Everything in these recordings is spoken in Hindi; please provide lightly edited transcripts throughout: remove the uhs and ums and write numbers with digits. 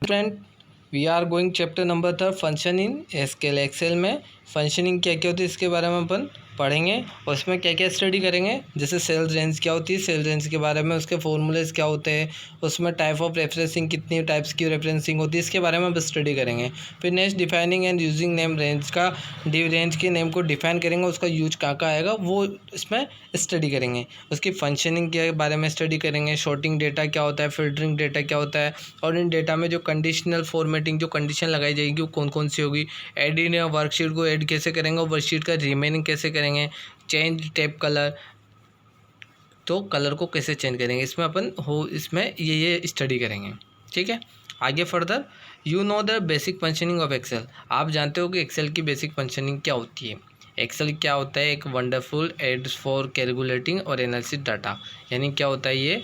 Student, we are going chapter number 3 function in SQL. Excel में फंक्शनिंग क्या क्या होती है इसके बारे में अपन पढ़ेंगे और उसमें क्या क्या स्टडी करेंगे। जैसे सेल रेंज क्या होती है, सेल रेंज के बारे में, उसके फॉर्मूलेज क्या होते हैं, उसमें टाइप ऑफ रेफरेंसिंग कितनी टाइप्स की रेफरेंसिंग होती है, इसके बारे में अब स्टडी करेंगे। फिर next defining and using name, range का रेंज के नेम को डिफाइन करेंगे, उसका यूज कहाँ कहाँ आएगा वो इसमें स्टडी करेंगे। उसकी फंक्शनिंग के बारे में स्टडी करेंगे, शॉर्टिंग डेटा क्या होता है, फिल्टरिंग डेटा क्या होता है, और इन डेटा में जो कंडीशनल फॉर्मेटिंग जो कंडीशन लगाई जाएगी वो कौन कौन सी होगी, एड इन वर्कशीट को ऐड कैसे करेंगे और वर्कशीट का रिमेनिंग कैसे करेंगे, चेंज टैब कलर, तो कलर को कैसे चेंज करेंगे, इसमें अपन इसमें ये स्टडी करेंगे। ठीक है, आगे further you know the basic functioning of Excel. आप जानते हो कि एक्सेल की बेसिक फंक्शनिंग क्या होती है। एक्सेल क्या होता है, एक वंडरफुल एड्स फॉर कैलकुलेटिंग और एनालिसिस डाटा। यानी क्या होता है ये,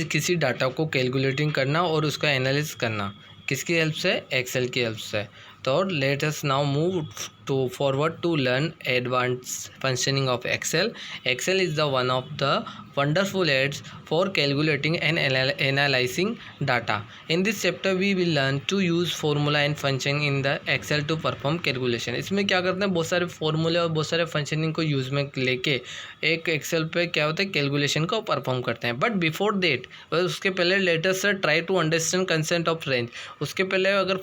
किसी डाटा को कैलकुलेटिंग करना और उसका एनालिसिस करना, किसकी हेल्प से, एक्सेल की हेल्प से। तो let us now move to forward to learn advance functioning of Excel. Excel is the one of the wonderful aids for calculating and analyzing data. In this chapter we will learn to use formula and function in the excel to perform calculation. इसमें क्या करते हैं, बहुत सारे फॉर्मूले और बहुत सारे फंक्शनिंग को यूज़ में लेके एक एक्सेल पे क्या होता है कैलकुलेशन को परफॉर्म करते हैं। बट बिफोर देट, उसके पहले लेटेस्ट से try to understand concept of range. उसके पहले अगर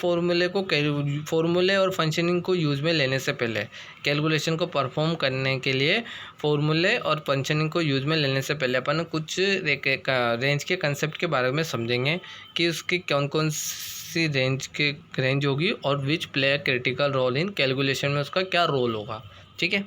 फॉर्मूले और फंक्शनिंग को यूज़ में लेने से पहले, कैलकुलेशन को परफॉर्म करने के लिए फॉर्मूले और फंक्शनिंग को यूज़ में लेने से पहले अपन कुछ रेंज के कंसेप्ट के बारे में समझेंगे कि उसकी कौन कौन सी रेंज होगी और which play a critical role in calculation में उसका क्या रोल होगा। ठीक है,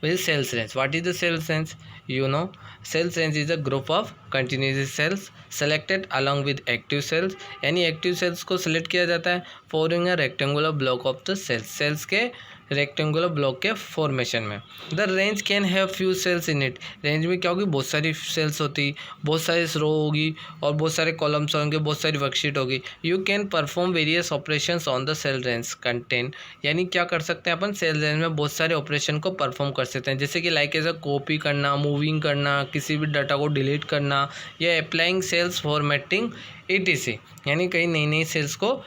वही cells range. What is the cells range? You know, cells range is a group of continuous cells selected along with active cells. यानी एक्टिव सेल्स को सिलेक्ट किया जाता है following a rectangular block of the cells के रेक्टेंगुलर ब्लॉक के फॉर्मेशन में। The range can have few cells in it. Range में क्या होगी, बहुत सारी सेल्स होती, बहुत सारी रो होगी और बहुत सारे कॉलम्स होंगे, बहुत सारी वर्कशीट होगी। You can perform various operations on the cell range content. यानी क्या कर सकते हैं अपन, सेल रेंज में बहुत सारे ऑपरेशन को परफॉर्म कर सकते हैं, जैसे कि लाइक एज कॉपी करना, मूविंग करना, किसी भी डाटा को डिलीट करना, या अप्लाइंग सेल्स फॉर्मेटिंग etc। यानी कई नई नई सेल्स को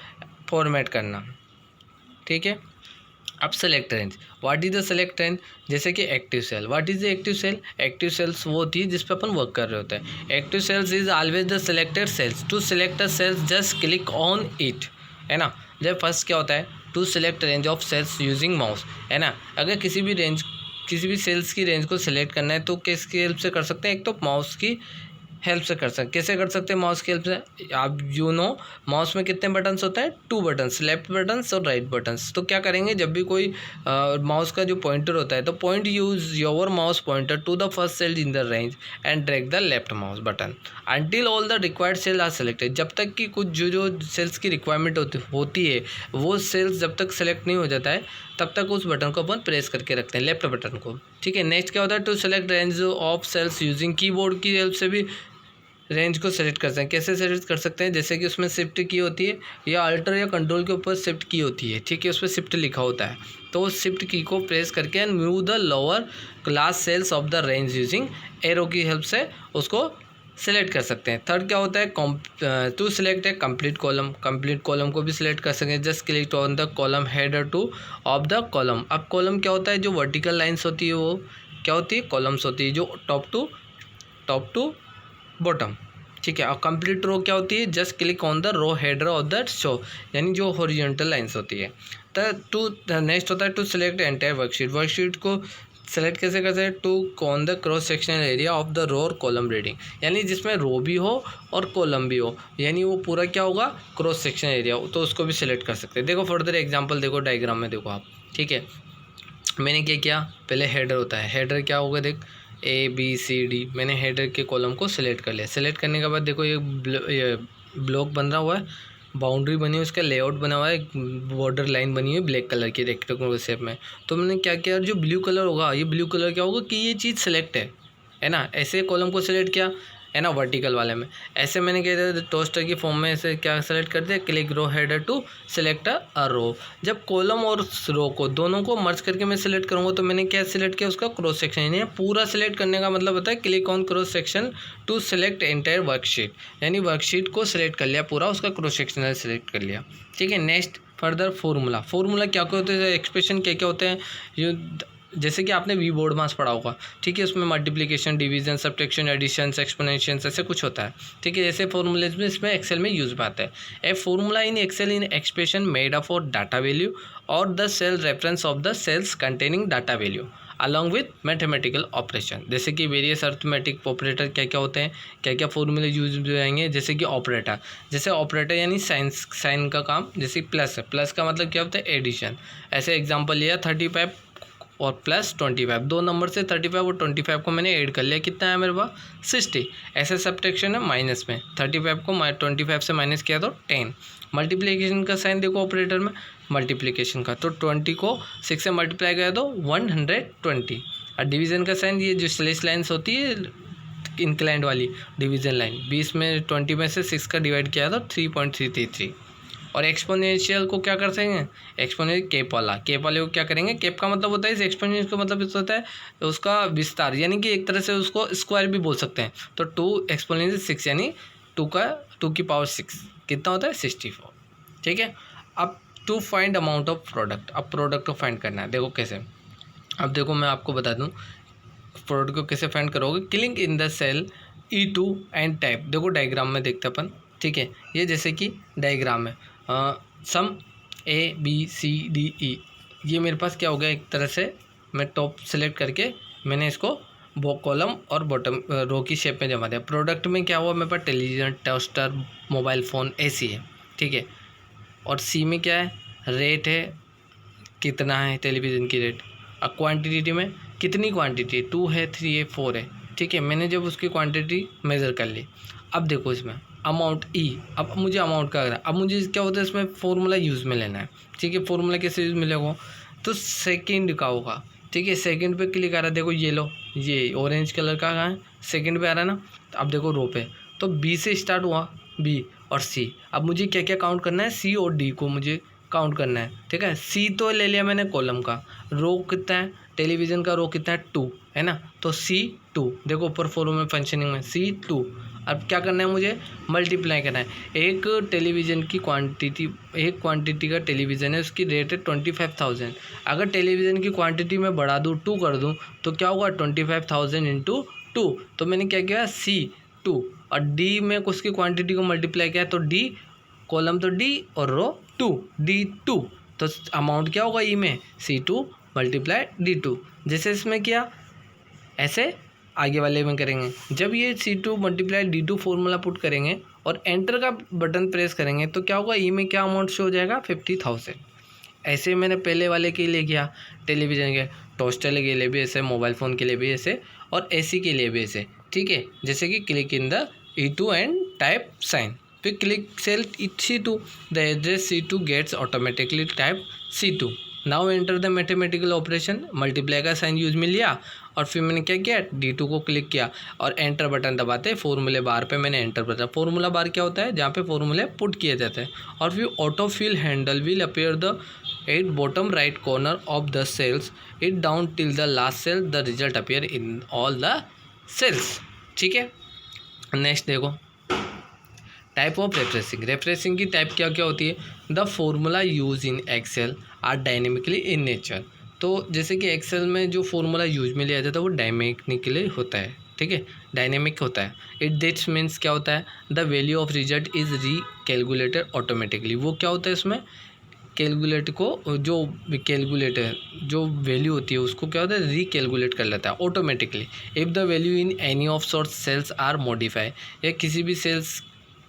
फॉर्मेट करना। ठीक है, अब select range. What is the select range? जैसे कि active cell. What is the active cell? Active cells वो होती है जिस पे अपन वर्क कर रहे होते हैं। Active cells is always the selected cells. To select a cells just click on it, है ना। जब फर्स्ट क्या होता है, to select range of cells using mouse, है ना। अगर किसी भी सेल्स की रेंज को सिलेक्ट करना है तो किसकी हेल्प से कर सकते हैं, एक तो माउस की हेल्प से कर सकते हैं। कैसे कर सकते हैं माउस की हेल्प से? आप माउस में कितने बटन्स होते हैं, 2 बटन्स, लेफ्ट बटन्स और राइट बटन्स। तो क्या करेंगे, जब भी कोई माउस का जो पॉइंटर होता है तो point use your mouse pointer to the first cell in the range and drag the left mouse button until all the required cell are selected. जब तक कि कुछ जो सेल्स की रिक्वायरमेंट होती है वो सेल्स जब तक सेलेक्ट नहीं हो जाता है तब तक उस बटन को अपन प्रेस करके रखते हैं, लेफ्ट बटन को। ठीक है, नेक्स्ट क्या होता है, to select range of cells using keyboard की हेल्प से भी रेंज को सेलेक्ट कर सकते हैं। कैसे सेलेक्ट कर सकते हैं, जैसे कि उसमें शिफ्ट की होती है या अल्टर या कंट्रोल के ऊपर शिफ्ट की होती है। ठीक है, उस पर शिफ्ट लिखा होता है तो उस शिफ्ट की को प्रेस करके and move the lower class cells of the range using arrow की हेल्प से उसको सेलेक्ट कर सकते हैं। थर्ड क्या होता है, टू सेलेक्ट है कंप्लीट कॉलम। कंप्लीट कॉलम को भी सिलेक्ट कर सकते हैं, just click on the column header two of the column. अब कॉलम क्या होता है, जो वर्टिकल लाइन्स होती है वो क्या होती है, कॉलम्स होती है, जो टॉप टू बॉटम। ठीक है, और कंप्लीट रो क्या होती है, just click on the row header of the show, यानी जो हॉरिजॉन्टल लाइंस होती है। तो नेक्स्ट होता है to select entire worksheet. Worksheet को सेलेक्ट कैसे करते हैं, to on the cross sectional area of the row और कॉलम रीडिंग। यानी जिसमें रो भी हो और कॉलम भी हो, यानी वो पूरा क्या होगा, क्रॉस सेक्शनल एरिया, तो उसको भी सिलेक्ट कर सकते हैं। देखो फर्दर एग्जाम्पल देखो, डायग्राम में देखो आप। ठीक है, मैंने क्या किया, पहले हेडर होता है, हेडर क्या होगा, देख ABCD, मैंने हेडर के कॉलम को सिलेक्ट कर लिया। सिलेक्ट करने के बाद देखो ये ब्लॉक बन रहा हुआ है, बाउंड्री बनी है, उसका लेआउट बना हुआ है, बॉर्डर लाइन बनी हुई है ब्लैक कलर की रेक्टेंगुलर शेप में। तो मैंने क्या किया, जो ब्लू कलर होगा, ये ब्लू कलर क्या होगा कि ये चीज़ सेलेक्ट है ना। ऐसे कॉलम को सिलेक्ट किया, है ना, वर्टिकल वाले में। ऐसे मैंने क्या दिया, टोस्टर की फॉर्म में ऐसे क्या सेलेक्ट कर दिया, click row header to select a row. जब कॉलम और रो को दोनों को मर्ज करके मैं सिलेक्ट करूँगा तो मैंने क्या सिलेक्ट किया, उसका क्रॉस सेक्शन। यानी पूरा सिलेक्ट करने का मतलब होता है click on cross section two select entire worksheet, यानी वर्कशीट को सिलेक्ट कर लिया पूरा, उसका क्रॉस सेक्शन सेलेक्ट कर लिया। ठीक है, नेक्स्ट फर्दर फार्मूला। फार्मूला क्या क्या होते हैं, एक्सप्रेशन क्या क्या होते हैं, जो जैसे कि आपने वी बोर्ड मास पढ़ा होगा। ठीक है, उसमें multiplication, division, subtraction, addition, exponential ऐसे कुछ होता है। ठीक है, ऐसे फॉर्मूलेज में इसमें एक्सेल में यूज में आता है। A formula in Excel in expression made up for data value और the cell reference of the cells containing data value along with mathematical operation. जैसे कि वेरियस अर्थमेटिक ऑपरेटर क्या क्या होते हैं, क्या क्या फॉर्मूले यूज हो जाएंगे। जैसे कि ऑपरेटर, जैसे ऑपरेटर यानी साइन का काम, जैसे प्लस है, प्लस का मतलब क्या होता है, एडिशन। ऐसे एग्जांपल लिया 35 और प्लस 25, दो नंबर से 35 और 25 को मैंने ऐड कर लिया, कितना है मेरे पास 60। ऐसे सब्ट्रैक्शन है माइनस में, 35 को 25 से माइनस किया तो 10। मल्टीप्लिकेशन का साइन देखो ऑपरेटर में, मल्टीप्लिकेशन का तो 20 को 6 से मल्टीप्लाई किया तो 120। और डिवीज़न का साइन, ये जो स्लेश लाइन्स होती है इंक्लाइंड वाली डिवीज़न लाइन, 20 में 20 में से 6 का डिवाइड किया तो 3.333। और एक्सपोनेंशियल को क्या कर सकेंगे, एक्सपोनेंशियल केप वाला, केप वाले को क्या करेंगे, केप का मतलब होता है, इस एक्सपोनेंशियल का मतलब इस होता है उसका विस्तार, यानी कि एक तरह से उसको स्क्वायर भी बोल सकते हैं। तो 2 एक्सपोनेंशियल 6 यानी 2 की पावर 6 कितना होता है 64। ठीक है, अब to find amount of product, अब प्रोडक्ट को फाइंड करना है। देखो कैसे, अब देखो मैं आपको बता दूँ प्रोडक्ट को कैसे फाइंड करोगे। Click in the cell E2 and type. देखो डायग्राम में देखते अपन। ठीक है, ये जैसे कि डायग्राम है, सम ABCDE, ये मेरे पास क्या हो गया, एक तरह से मैं टॉप सेलेक्ट करके मैंने इसको वो कॉलम और बॉटम रो की शेप में जमा दिया। प्रोडक्ट में क्या हुआ, मेरे पास television, toaster, mobile phone, AC है। ठीक है, और C में क्या है, रेट है, कितना है टेलीविज़न की रेट। अब क्वांटिटी में कितनी क्वांटिटी, 2 है, 3 है, 4 है। ठीक है, मैंने जब उसकी क्वांटिटी मेज़र कर ली। अब देखो इसमें अमाउंट E, अब मुझे अमाउंट का करना है। अब मुझे क्या होता है इसमें फॉर्मूला यूज़ में लेना है। ठीक है, फॉर्मूला कैसे यूज़ में लेगा, तो सेकंड का होगा। ठीक है, सेकंड पे क्लिक आ रहा है, देखो ये लो, ये ऑरेंज कलर का कहाँ है, सेकंड पे आ रहा है ना। अब देखो रो पे, तो B से स्टार्ट हुआ, B और C। अब मुझे क्या क्या काउंट करना है, C और D को मुझे काउंट करना है। ठीक है, C तो ले लिया मैंने कॉलम का, रो कितना है टेलीविज़न का, रो कितना है 2 है ना, तो C2। देखो ऊपर फॉर्मूला फंक्शनिंग में C2। अब क्या करना है, मुझे मल्टीप्लाई करना है। एक टेलीविज़न की क्वांटिटी, एक क्वांटिटी का टेलीविज़न है, उसकी रेट है 25,000। अगर टेलीविज़न की क्वांटिटी में बढ़ा दूँ, 2 कर दूँ, तो क्या होगा 25,000 इंटू 2। तो मैंने क्या किया C2, और D में उसकी क्वांटिटी को मल्टीप्लाई किया तो D, कॉलम तो D और रो 2, D2। तो अमाउंट क्या होगा ई में, C2 मल्टीप्लाई D2। जैसे इसमें किया ऐसे आगे वाले में करेंगे। जब ये C2 multiply D2 formula put करेंगे और एंटर का बटन प्रेस करेंगे तो क्या होगा, ई में क्या अमाउंट शो हो जाएगा 50,000। ऐसे मैंने पहले वाले के लिए किया, टेलीविज़न के, टोस्टर के लिए भी ऐसे, मोबाइल फ़ोन के लिए भी ऐसे, और AC के लिए भी ऐसे। ठीक है, जैसे कि click in the E2 and type sign, फिर click cell C2, the address C2 gets automatically type C2। Now enter the mathematical operation, multiply का साइन यूज में लिया, और फिर मैंने क्या किया, D2 को क्लिक किया और एंटर बटन दबाते फॉर्मूले बार पे मैंने एंटर बटन। फॉर्मूला बार क्या होता है, जहाँ पे फॉर्मूले पुट किए जाते हैं। और फिर auto fill handle will appear the at bottom right corner of the cells, it down till the last cell, the result appear in all the cells. ठीक है, नेक्स्ट देखो टाइप ऑफ रेफ्रेसिंग। रेफ्रेसिंग की टाइप क्या क्या होती है, the formula use in Excel are dynamically in nature. तो जैसे कि एक्सेल में जो फॉर्मूला यूज में लिया जाता है वो डायनेमिकली होता है। ठीक है, डायनेमिक होता है। इट दिस मीन्स क्या होता है, the value of result is री कैलकुलेटेड ऑटोमेटिकली। वो क्या होता है इसमें, कैलकुलेट को जो कैलकुलेट है, जो वैल्यू होती है उसको क्या होता है रीकैलकुलेट कर लेता है automatically. If the value in any of sort cells are modify, या किसी भी सेल्स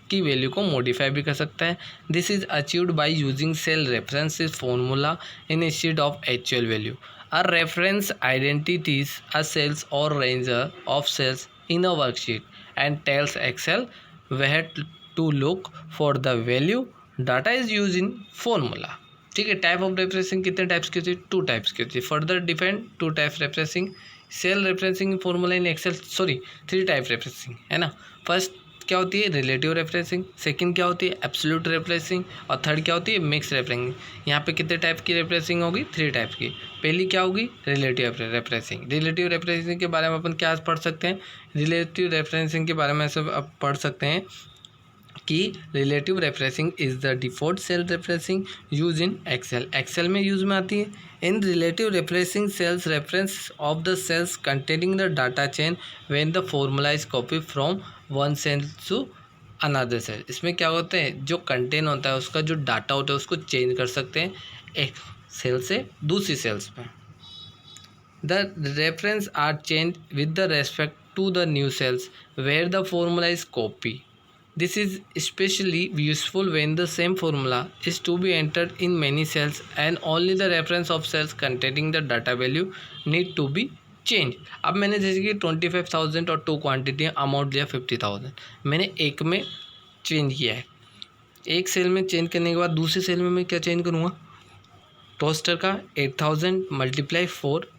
की वैल्यू को मॉडिफाई भी कर सकता है। This is achieved by using cell reference formula instead of actual value. A reference identities a cells और range of cells in a worksheet and tells Excel where to look for the value data is use in formula. ठीक है, टाइप ऑफ रेफरेंसिंग कितने टाइप्स की होती है, 2 टाइप्स की होती है। Further defined 2 types referencing, cell referencing formula in Excel, 3 type referencing है ना। फर्स्ट क्या होती है रिलेटिव रेफरेंसिंग, सेकंड क्या होती है एब्सोल्यूट रेफरेंसिंग, और थर्ड क्या होती है मिक्स रेफरेंसिंग। यहाँ पे कितने टाइप की रेफरेंसिंग होगी, 3 टाइप की। पहली क्या होगी रिलेटिव रेफरेंसिंग। रिलेटिव रेफरेंसिंग के बारे में अपन क्या पढ़ सकते हैं, रिलेटिव रेफरेंसिंग के बारे में सब अब पढ़ सकते हैं कि relative referencing is the default cell referencing use in Excel. Excel में यूज में आती है। In relative referencing cells reference of the cells containing the data change when the formula is copy from one cell to another cell. इसमें क्या होता है जो कंटेन होता है उसका जो डाटा होता है उसको चेंज कर सकते हैं एक सेल से दूसरी सेल्स में। The reference are change with the respect to the new cells where the formula is copy. This is especially useful when the same formula is to be entered in many cells and only the reference of cells containing the data value need to be changed। अब मैंने जैसे कि 25,000 और 2 क्वांटिटी अमाउंट लिया 50,000, मैंने एक में चेंज किया है। एक सेल में चेंज करने के बाद दूसरे सेल में मैं क्या चेंज करूँगा, टोस्टर का 8,000 × 4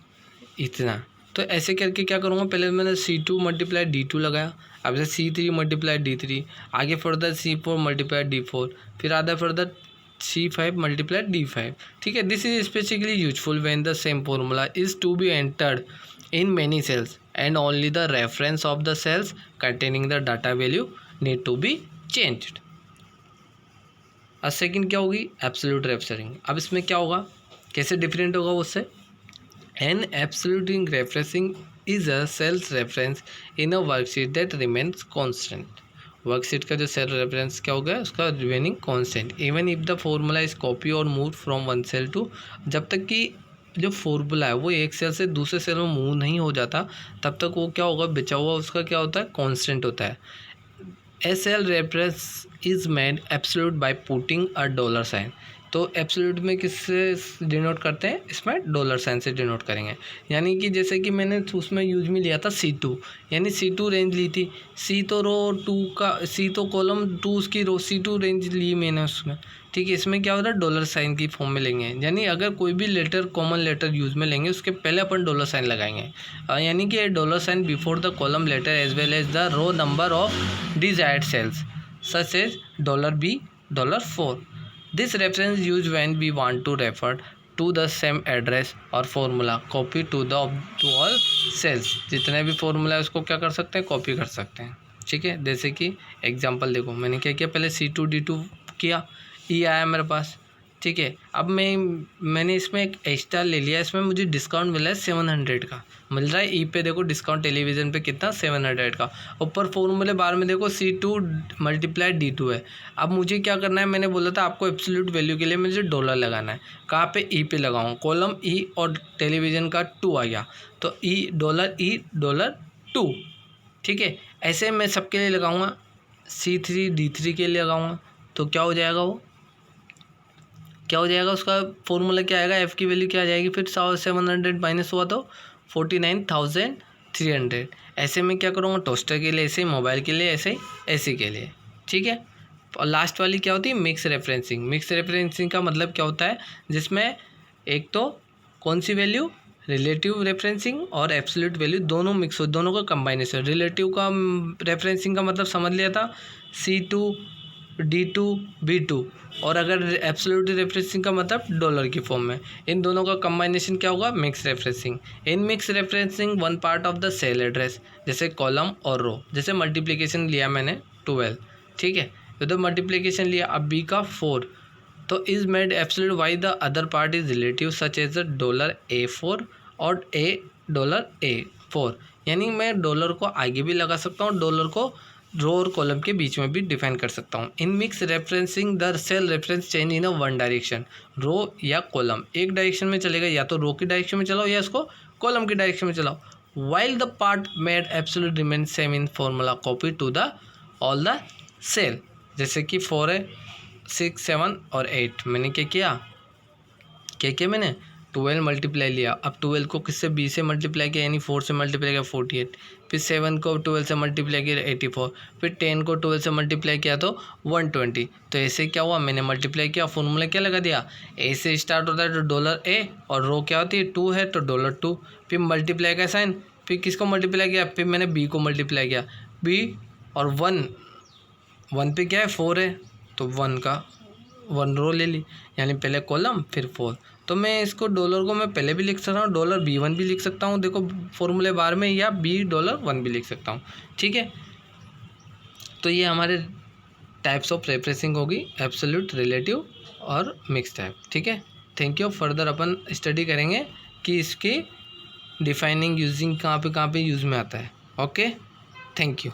इतना। तो ऐसे करके क्या करूँगा, पहले मैंने C2 × D2 लगाया, अब से C3 × D3, आगे फर्दर C4 × D4, फिर आधा फर्दर C5 × D5। ठीक है, this is specifically useful when the same formula is to be entered in many cells and only the reference of the cells containing the data value need to be changed. अब सेकेंड क्या होगी एब्सोल्यूट रेफरेंसिंग। अब इसमें क्या होगा, कैसे डिफरेंट होगा उससे, An absolute referencing is a cell's reference in a worksheet that remains constant। Worksheet का जो सेल रेफरेंस क्या हो गया उसका remaining constant even if the formula is copy और move from one cell to, जब तक कि जो फॉर्मूला है वो एक सेल से दूसरे सेल में मूव नहीं हो जाता तब तक वो क्या होगा बचा हुआ उसका क्या होता है कांस्टेंट होता है। A cell reference is made absolute by putting a dollar sign. तो एब्सोल्यूट में किससे डिनोट करते हैं, इसमें डॉलर साइन से डिनोट करेंगे। यानी कि जैसे कि मैंने उसमें यूज में लिया था C2, यानी C2 रेंज ली थी, C तो रो 2 का, C तो कॉलम 2 उसकी रो C2 रेंज ली मैंने उसमें। ठीक है, इसमें क्या होता है डॉलर साइन की फॉर्म में लेंगे, यानी अगर कोई भी लेटर कॉमन लेटर यूज में लेंगे उसके पहले अपन डॉलर साइन लगाएंगे, यानी कि dollar sign before the column letter as well as the row number of desired cells such as $B, $4। This reference used when we want to refer to the same address or formula copy to all cells। जितने भी फॉर्मूला है उसको क्या कर सकते हैं, कॉपी कर सकते हैं। ठीक है, जैसे कि एग्जांपल देखो मैंने क्या किया, पहले C2 D2 किया, E आया मेरे पास। ठीक है, अब मैंने इसमें एक एक्स्ट्रा ले लिया, इसमें मुझे डिस्काउंट मिला है 700 का मिल रहा है। ई पे देखो डिस्काउंट टेलीविज़न पे कितना 700 का। ऊपर फॉर्मूले बार में देखो C2 × D2 है। अब मुझे क्या करना है, मैंने बोला था आपको एब्सोल्यूट वैल्यू के लिए मुझे डॉलर लगाना है। कहाँ पे, ई पे लगाऊँ, कॉलम ई और टेलीविज़न का 2 आ गया तो ई $2। ठीक है, ऐसे मैं सबके लिए लगाऊँगा, C3 D3 के लिए लगाऊँगा तो क्या हो जाएगा, वो क्या हो जाएगा उसका फॉर्मूला क्या आएगा, एफ़ की वैल्यू क्या आ जाएगी, फिर 700 माइनस हुआ तो 49,300। ऐसे में क्या करूँगा टोस्टर के लिए ऐसे, मोबाइल के लिए ऐसे, ऐसे के लिए। ठीक है, और लास्ट वाली क्या होती है मिक्स रेफरेंसिंग। मिक्स रेफरेंसिंग का मतलब क्या होता है, जिसमें एक तो कौन सी वैल्यू रिलेटिव रेफरेंसिंग और एब्सोल्यूट वैल्यू दोनों मिक्स हो, दोनों का कंबाइनेशन। रिलेटिव का रेफरेंसिंग का मतलब समझ लिया था C2 D2 B2, और अगर एब्सोल्यूट रेफरेंसिंग का मतलब डॉलर की फॉर्म में। इन दोनों का कंबाइनेशन क्या होगा mix referencing. In mix referencing one part of the cell address जैसे कॉलम और रो, जैसे मल्टीप्लिकेशन लिया मैंने 12। ठीक है, तो मल्टीप्लिकेशन लिया, अब B का 4 तो is made absolute while the other part is relative such as the $A4 और $A4। यानी मैं डॉलर को आगे भी लगा सकता हूँ, डॉलर को रो और कॉलम के बीच में भी डिफाइन कर सकता हूँ। In mix referencing the cell reference change in a one direction, row या कॉलम एक डायरेक्शन में चलेगा, या तो रो की डायरेक्शन में चलाओ या इसको कॉलम की डायरेक्शन में चलाओ। While the part made absolute remain same in formula copy to the all the cell. जैसे कि 4 है, 6 7 और 8 मैंने क्या किया मैंने 12 मल्टीप्लाई लिया। अब 12 को किससे B से मल्टीप्लाई किया, यानी 4 से मल्टीप्लाई किया 48, फिर 7 को 12 से मल्टीप्लाई किया 84, फिर 10 को 12 से मल्टीप्लाई किया तो 120। तो ऐसे क्या हुआ, मैंने मल्टीप्लाई किया, फॉर्मूला क्या लगा दिया, A से स्टार्ट होता है तो $A और रो क्या होती है 2 है तो $2, फिर मल्टीप्लाई का साइन, फिर किसको मल्टीप्लाई किया, फिर मैंने B को मल्टीप्लाई किया, B और वन पे क्या है 4 है, तो 1 का 1 रो ले ली, यानी पहले कॉलम फिर 4। तो मैं इसको डॉलर को मैं पहले भी लिख सकता हूँ, $B1 भी लिख सकता हूँ देखो फॉर्मूले बार में, या $1 भी लिख सकता हूँ, ठीक है। तो ये हमारे टाइप्स ऑफ रेफरेंसिंग होगी, एब्सोल्यूट, रिलेटिव और मिक्स टाइप, ठीक है। Thank you. Further upon study करेंगे कि इसकी डिफाइनिंग यूजिंग कहाँ पे यूज़ में आता है। Okay, thank you.